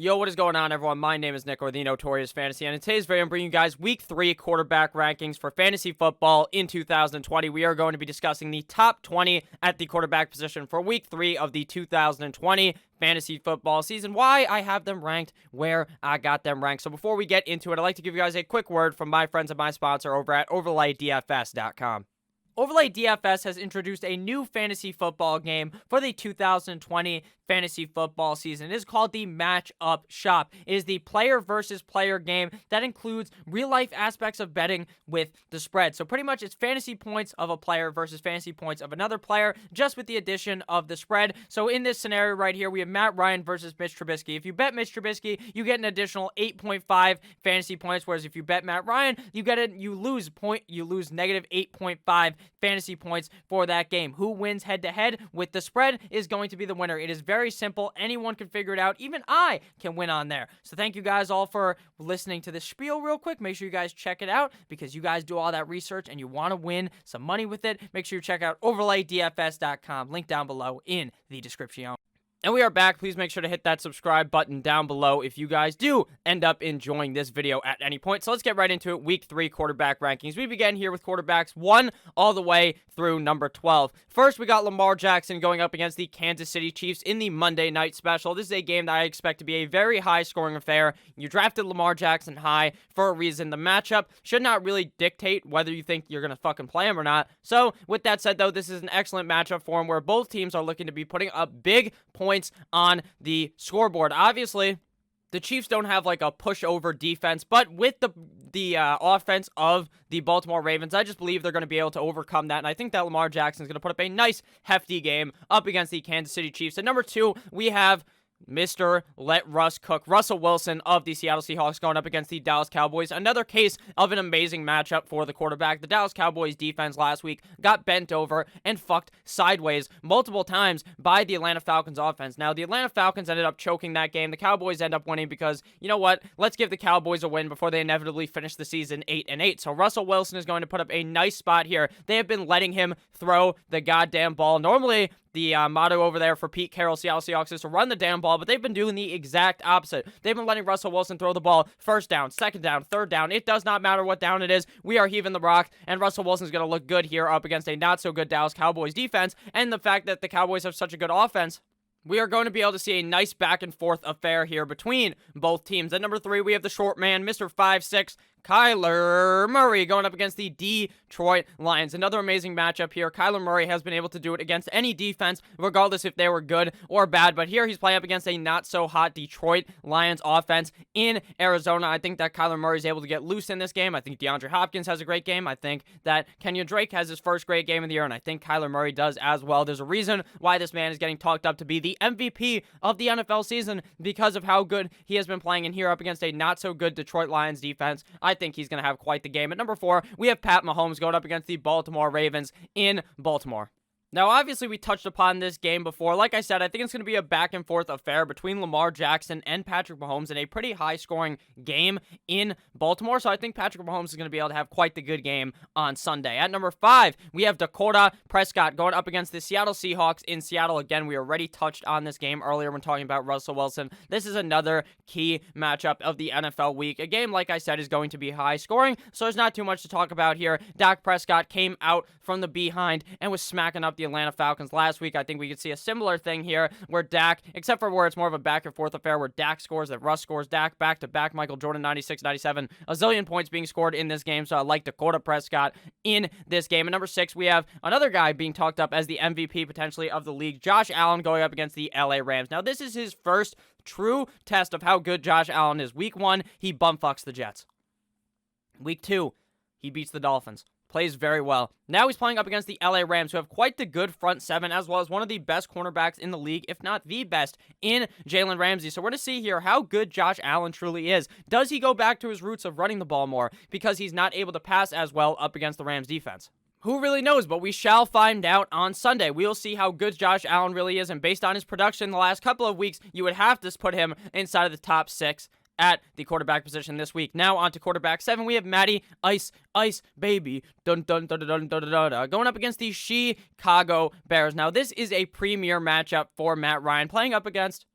Yo, what is going on, everyone? My name is Nick, or the Notorious Fantasy, and in today's video, I'm bringing you guys Week 3 quarterback rankings for fantasy football in 2020. We are going to be discussing the top 20 at the quarterback position for Week 3 of the 2020 fantasy football season. Why I have them ranked where I got them ranked. So before we get into it, I'd like to give you guys a quick word from my friends and my sponsor over at OverlayDFS.com. Overlay DFS has introduced a new fantasy football game for the 2020 fantasy football season. It is called the Matchup Shop. It is the player versus player game that includes real-life aspects of betting with the spread. So pretty much it's fantasy points of a player versus fantasy points of another player, just with the addition of the spread. So in this scenario right here, we have Matt Ryan versus Mitch Trubisky. If you bet Mitch Trubisky, you get an additional 8.5 fantasy points, whereas if you bet Matt Ryan, you lose negative 8.5 fantasy points for that game. Who wins head-to-head with the spread is going to be the winner. It is very simple. Anyone can figure it out. Even I can win on there. So thank you guys all for listening to this spiel real quick. Make sure you guys check it out because you guys do all that research and you want to win some money with it. Make sure you check out OverlayDFS.com. Link down below in the description. And we are back. Please make sure to hit that subscribe button down below if you guys do end up enjoying this video at any point. So let's get right into it. Week 3 quarterback rankings. We begin here with quarterbacks 1 all the way through number 12. First, we got Lamar Jackson going up against the Kansas City Chiefs in the Monday Night Special. This is a game that I expect to be a very high-scoring affair. You drafted Lamar Jackson high for a reason. The matchup should not really dictate whether you think you're going to fucking play him or not. So, with that said, though, this is an excellent matchup for him where both teams are looking to be putting up big points on the scoreboard. Obviously, the Chiefs don't have like a pushover defense, but with the offense of the Baltimore Ravens, I just believe they're going to be able to overcome that, and I think that Lamar Jackson is going to put up a nice, hefty game up against the Kansas City Chiefs. At number 2, we have Mr. Let Russ Cook, Russell Wilson of the Seattle Seahawks going up against the Dallas Cowboys. Another case of an amazing matchup for the quarterback. The Dallas Cowboys defense last week got bent over and fucked sideways multiple times by the Atlanta Falcons offense. Now, the Atlanta Falcons ended up choking that game. The Cowboys end up winning because, you know what? Let's give the Cowboys a win before they inevitably finish the season 8-8. So Russell Wilson is going to put up a nice spot here. They have been letting him throw the goddamn ball. Normally, the motto over there for Pete Carroll, Seattle Seahawks, is to run the damn ball, but they've been doing the exact opposite. They've been letting Russell Wilson throw the ball first down, second down, third down. It does not matter what down it is. We are heaving the rock, and Russell Wilson's going to look good here up against a not-so-good Dallas Cowboys defense, and the fact that the Cowboys have such a good offense, we are going to be able to see a nice back-and-forth affair here between both teams. At number 3, we have the short man, Mr. 5'6", Kyler Murray going up against the Detroit Lions. Another amazing matchup here. Kyler Murray has been able to do it against any defense, regardless if they were good or bad. But here he's playing up against a not-so-hot Detroit Lions offense in Arizona. I think that Kyler Murray is able to get loose in this game. I think DeAndre Hopkins has a great game. I think that Kenyon Drake has his first great game of the year, and I think Kyler Murray does as well. There's a reason why this man is getting talked up to be the MVP of the NFL season because of how good he has been playing in here up against a not-so-good Detroit Lions defense. I think he's going to have quite the game. At number 4, we have Pat Mahomes going up against the Baltimore Ravens in Baltimore. Now, obviously, we touched upon this game before. Like I said, I think it's going to be a back-and-forth affair between Lamar Jackson and Patrick Mahomes in a pretty high-scoring game in Baltimore. So I think Patrick Mahomes is going to be able to have quite the good game on Sunday. At number 5, we have Dakota Prescott going up against the Seattle Seahawks in Seattle. Again, we already touched on this game earlier when talking about Russell Wilson. This is another key matchup of the NFL week. A game, like I said, is going to be high-scoring, so there's not too much to talk about here. Dak Prescott came out from the behind and was smacking up the Atlanta Falcons last week. I think we could see a similar thing here where Dak, except for where it's more of a back-and-forth affair where Dak scores, that Russ scores, Dak back-to-back, Michael Jordan 96, 97, a zillion points being scored in this game, so I like Dakota Prescott in this game. At number 6, we have another guy being talked up as the MVP potentially of the league, Josh Allen going up against the LA Rams. Now, this is his first true test of how good Josh Allen is. Week 1, he bumfucks the Jets. Week 2, he beats the Dolphins. Plays very well. Now he's playing up against the LA Rams, who have quite the good front seven, as well as one of the best cornerbacks in the league, if not the best, in Jalen Ramsey. So we're going to see here how good Josh Allen truly is. Does he go back to his roots of running the ball more because he's not able to pass as well up against the Rams defense? Who really knows, but we shall find out on Sunday. We'll see how good Josh Allen really is, and based on his production the last couple of weeks, you would have to put him inside of the top 6 at the quarterback position this week. Now on to quarterback 7, we have Matty Ice Baby dun, dun, dun, dun, dun, dun, dun, dun, going up against the Chicago Bears. Now this is a premier matchup for Matt Ryan, playing up against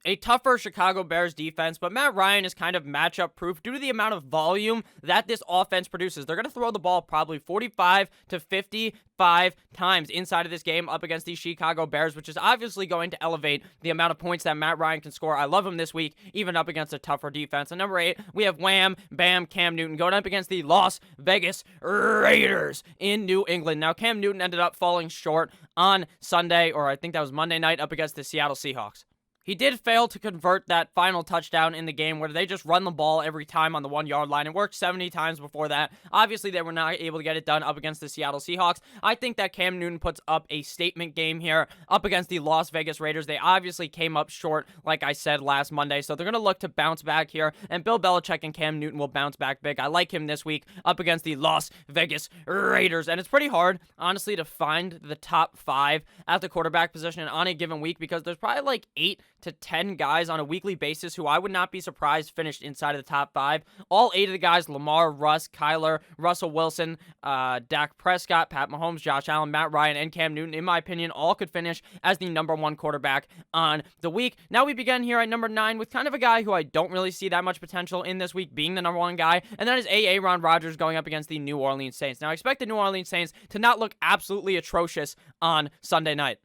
a tougher Chicago Bears defense, but Matt Ryan is kind of matchup proof due to the amount of volume that this offense produces. They're going to throw the ball probably 45 to 55 times inside of this game up against the Chicago Bears, which is obviously going to elevate the amount of points that Matt Ryan can score. I love him this week, even up against a tougher defense. And number 8, we have Wham, Bam, Cam Newton going up against the Las Vegas Raiders in New England. Now, Cam Newton ended up falling short on Sunday, or I think that was Monday night, up against the Seattle Seahawks. He did fail to convert that final touchdown in the game where they just run the ball every time on the 1-yard line. It worked 70 times before that. Obviously, they were not able to get it done up against the Seattle Seahawks. I think that Cam Newton puts up a statement game here up against the Las Vegas Raiders. They obviously came up short, like I said, last Monday, so they're going to look to bounce back here, and Bill Belichick and Cam Newton will bounce back big. I like him this week up against the Las Vegas Raiders, and it's pretty hard, honestly, to find the top 5 at the quarterback position on a given week because there's probably like 8 to 10 guys on a weekly basis who I would not be surprised finished inside of the top 5. All 8 of the guys, Lamar, Russ, Kyler, Russell Wilson, Dak Prescott, Pat Mahomes, Josh Allen, Matt Ryan, and Cam Newton, in my opinion, all could finish as the number 1 quarterback on the week. Now we begin here at number 9 with kind of a guy who I don't really see that much potential in this week being the number 1 guy, and that is Aaron Rodgers going up against the New Orleans Saints. Now I expect the New Orleans Saints to not look absolutely atrocious on Sunday night.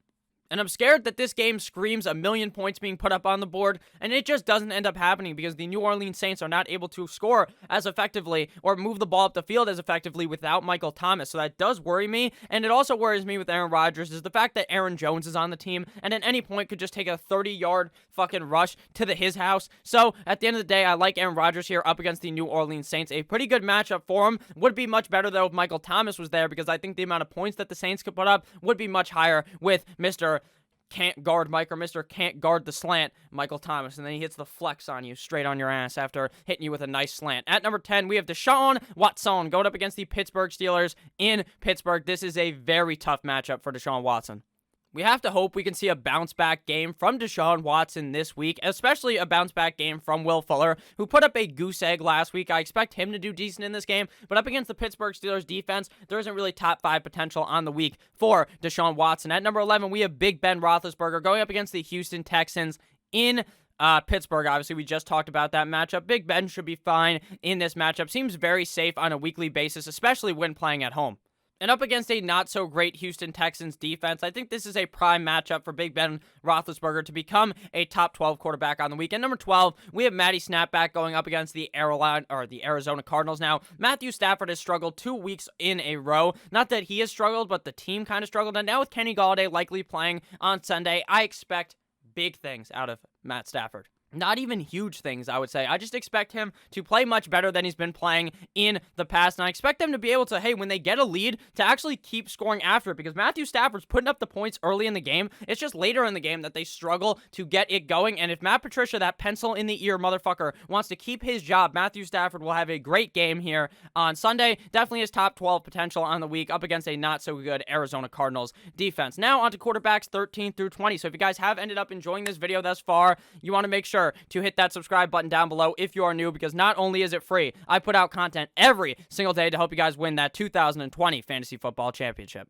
And I'm scared that this game screams a million points being put up on the board, and it just doesn't end up happening because the New Orleans Saints are not able to score as effectively or move the ball up the field as effectively without Michael Thomas. So that does worry me, and it also worries me with Aaron Rodgers is the fact that Aaron Jones is on the team and at any point could just take a 30-yard fucking rush to his house. So at the end of the day, I like Aaron Rodgers here up against the New Orleans Saints. A pretty good matchup for him. Would be much better though if Michael Thomas was there because I think the amount of points that the Saints could put up would be much higher with Mr. Can't guard Mike or Mr. Can't guard the slant, Michael Thomas, and then he hits the flex on you straight on your ass after hitting you with a nice slant. At number 10, we have Deshaun Watson going up against the Pittsburgh Steelers in Pittsburgh. This is a very tough matchup for Deshaun Watson. We have to hope we can see a bounce-back game from Deshaun Watson this week, especially a bounce-back game from Will Fuller, who put up a goose egg last week. I expect him to do decent in this game, but up against the Pittsburgh Steelers defense, there isn't really top 5 potential on the week for Deshaun Watson. At number 11, we have Big Ben Roethlisberger going up against the Houston Texans in Pittsburgh. Obviously, we just talked about that matchup. Big Ben should be fine in this matchup. Seems very safe on a weekly basis, especially when playing at home. And up against a not-so-great Houston Texans defense, I think this is a prime matchup for Big Ben Roethlisberger to become a top 12 quarterback on the week. And number 12, we have Matty Snapback going up against the Arizona Cardinals. Now, Matthew Stafford has struggled 2 weeks in a row. Not that he has struggled, but the team kind of struggled. And now with Kenny Golladay likely playing on Sunday, I expect big things out of Matt Stafford. Not even huge things, I would say. I just expect him to play much better than he's been playing in the past. And I expect them to be able to, hey, when they get a lead, to actually keep scoring after it. Because Matthew Stafford's putting up the points early in the game. It's just later in the game that they struggle to get it going. And if Matt Patricia, that pencil in the ear motherfucker, wants to keep his job, Matthew Stafford will have a great game here on Sunday. Definitely his top 12 potential on the week up against a not-so-good Arizona Cardinals defense. Now on to quarterbacks 13 through 20. So if you guys have ended up enjoying this video thus far, you want to make sure to hit that subscribe button down below if you are new, because not only is it free, I put out content every single day to help you guys win that 2020 Fantasy Football Championship.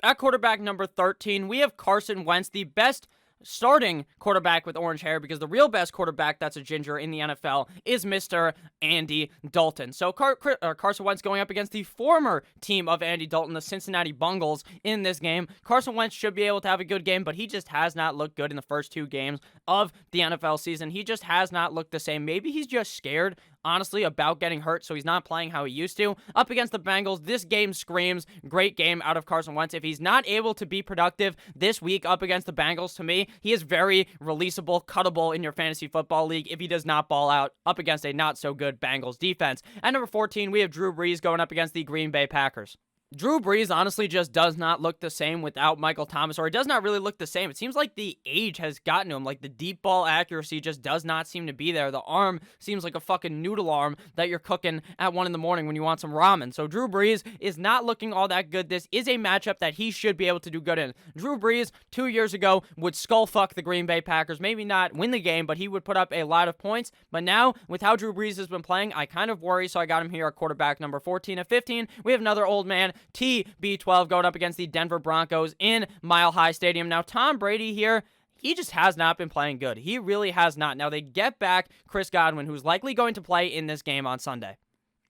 At quarterback number 13, we have Carson Wentz, the best starting quarterback with orange hair, because the real best quarterback that's a ginger in the NFL is Mr. Andy Dalton. So Carson Wentz going up against the former team of Andy Dalton, the Cincinnati Bengals, in this game. Carson Wentz should be able to have a good game, but he just has not looked good in the first 2 games of the NFL season. He just has not looked the same. Maybe he's just scared, honestly, about getting hurt, so he's not playing how he used to. Up against the Bengals, this game screams great game out of Carson Wentz. If he's not able to be productive this week up against the Bengals, to me, he is very releasable, cuttable in your fantasy football league if he does not ball out up against a not-so-good Bengals defense. At number 14, we have Drew Brees going up against the Green Bay Packers. Drew Brees honestly just does not look the same without Michael Thomas, or it does not really look the same. It seems like the age has gotten to him. Like, the deep ball accuracy just does not seem to be there. The arm seems like a fucking noodle arm that you're cooking at 1 in the morning when you want some ramen. So Drew Brees is not looking all that good. This is a matchup that he should be able to do good in. Drew Brees, 2 years ago, would skull fuck the Green Bay Packers. Maybe not win the game, but he would put up a lot of points. But now, with how Drew Brees has been playing, I kind of worry, so I got him here at quarterback number 14. At 15, we have another old man, TB12, going up against the Denver Broncos in Mile High Stadium. Now, Tom Brady here, he just has not been playing good. He really has not. Now, they get back Chris Godwin, who's likely going to play in this game on Sunday.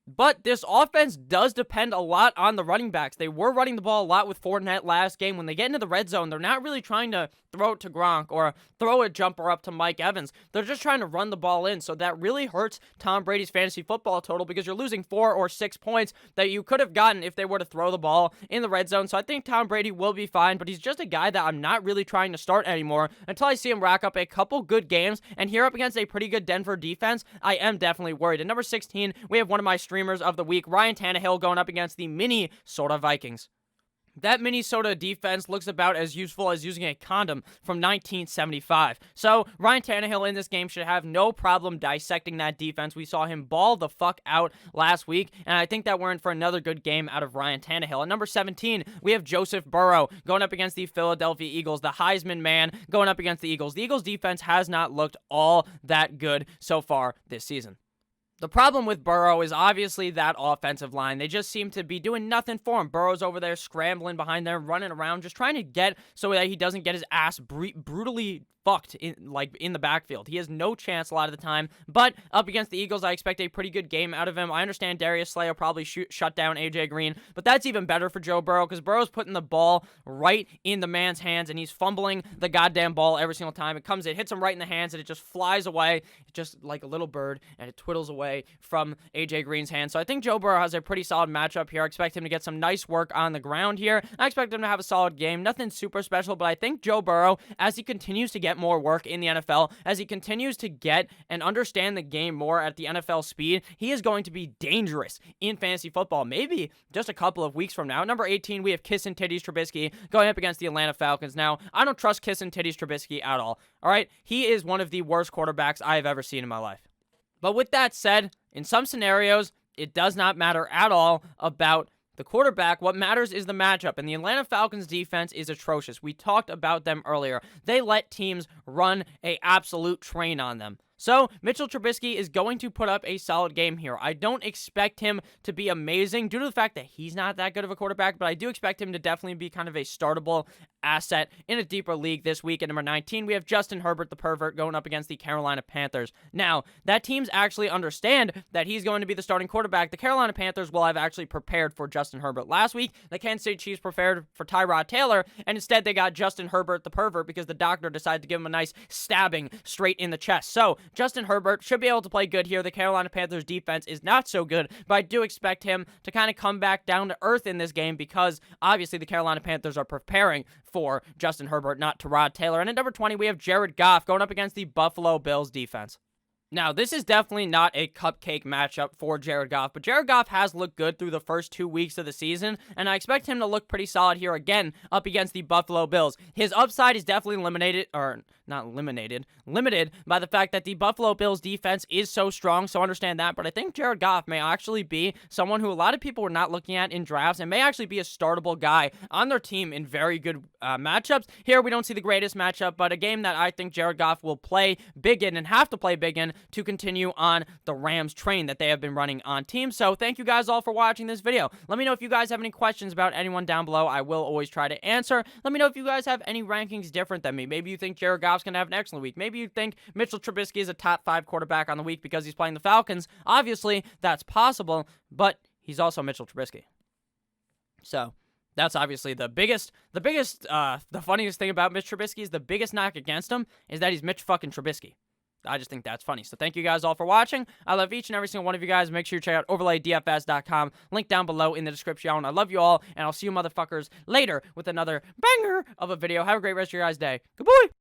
But this offense does depend a lot on the running backs. They were running the ball a lot with Fournette last game. When they get into the red zone, they're not really trying to throw it to Gronk or throw a jumper up to Mike Evans. They're just trying to run the ball in. So that really hurts Tom Brady's fantasy football total because you're losing 4 or 6 points that you could have gotten if they were to throw the ball in the red zone. So I think Tom Brady will be fine, but he's just a guy that I'm not really trying to start anymore until I see him rack up a couple good games. And here up against a pretty good Denver defense, I am definitely worried. At number 16, we have one of my streamers of the week, Ryan Tannehill, going up against the Minnesota Vikings. That Minnesota defense looks about as useful as using a condom from 1975. So Ryan Tannehill in this game should have no problem dissecting that defense. We saw him ball the fuck out last week, and I think that we're in for another good game out of Ryan Tannehill. At number 17, we have Joseph Burrow going up against the Philadelphia Eagles, the Heisman man going up against the Eagles. The Eagles defense has not looked all that good so far this season. The problem with Burrow is obviously that offensive line. They just seem to be doing nothing for him. Burrow's over there scrambling behind there, running around, just trying to get so that he doesn't get his ass brutally fucked in the backfield. He has no chance a lot of the time, but up against the Eagles, I expect a pretty good game out of him. I understand Darius Slay will probably shut down AJ Green, but that's even better for Joe Burrow because Burrow's putting the ball right in the man's hands, and he's fumbling the goddamn ball every single time. It hits him right in the hands, and it just flies away, just like a little bird, and it twiddles away from AJ Green's hands. So I think Joe Burrow has a pretty solid matchup here. I expect him to get some nice work on the ground here. I expect him to have a solid game. Nothing super special, but I think Joe Burrow, as he continues to get more work in the NFL, as he continues to get and understand the game more at the NFL speed, he is going to be dangerous in fantasy football, maybe just a couple of weeks from now. Number 18, we have Kissin' Titties Trubisky going up against the Atlanta Falcons. Now, I don't trust Kissin' Titties Trubisky at all right? He is one of the worst quarterbacks I have ever seen in my life. But with that said, in some scenarios, it does not matter at all about the quarterback. What matters is the matchup, and the Atlanta Falcons defense is atrocious. We talked about them earlier. They let teams run an absolute train on them. So, Mitchell Trubisky is going to put up a solid game here. I don't expect him to be amazing due to the fact that he's not that good of a quarterback, but I do expect him to definitely be kind of a startable asset in a deeper league this week. At number 19, we have Justin Herbert, the pervert, going up against the Carolina Panthers. Now, that teams actually understand that he's going to be the starting quarterback. The Carolina Panthers will have actually prepared for Justin Herbert. Last week, the Kansas City Chiefs prepared for Tyrod Taylor, and instead they got Justin Herbert, the pervert, because the doctor decided to give him a nice stabbing straight in the chest. So, Justin Herbert should be able to play good here. The Carolina Panthers defense is not so good, but I do expect him to kind of come back down to earth in this game because obviously the Carolina Panthers are preparing for Justin Herbert, not Tyrod Taylor. And at number 20, we have Jared Goff going up against the Buffalo Bills defense. Now, this is definitely not a cupcake matchup for Jared Goff, but Jared Goff has looked good through the first 2 weeks of the season, and I expect him to look pretty solid here again up against the Buffalo Bills. His upside is definitely limited by the fact that the Buffalo Bills defense is so strong, so understand that, but I think Jared Goff may actually be someone who a lot of people were not looking at in drafts and may actually be a startable guy on their team in very good matchups. Here, we don't see the greatest matchup, but a game that I think Jared Goff will play big in and have to play big in to continue on the Rams train that they have been running on teams. So thank you guys all for watching this video. Let me know if you guys have any questions about anyone down below. I will always try to answer. Let me know if you guys have any rankings different than me. Maybe you think Jared Goff's going to have an excellent week. Maybe you think Mitchell Trubisky is a top 5 quarterback on the week because he's playing the Falcons. Obviously, that's possible, but he's also Mitchell Trubisky. So that's obviously the funniest thing about Mitch Trubisky is the biggest knock against him is that he's Mitch fucking Trubisky. I just think that's funny. So thank you guys all for watching. I love each and every single one of you guys. Make sure you check out overlaydfs.com. Link down below in the description. I love you all, and I'll see you motherfuckers later with another banger of a video. Have a great rest of your guys' day. Goodbye.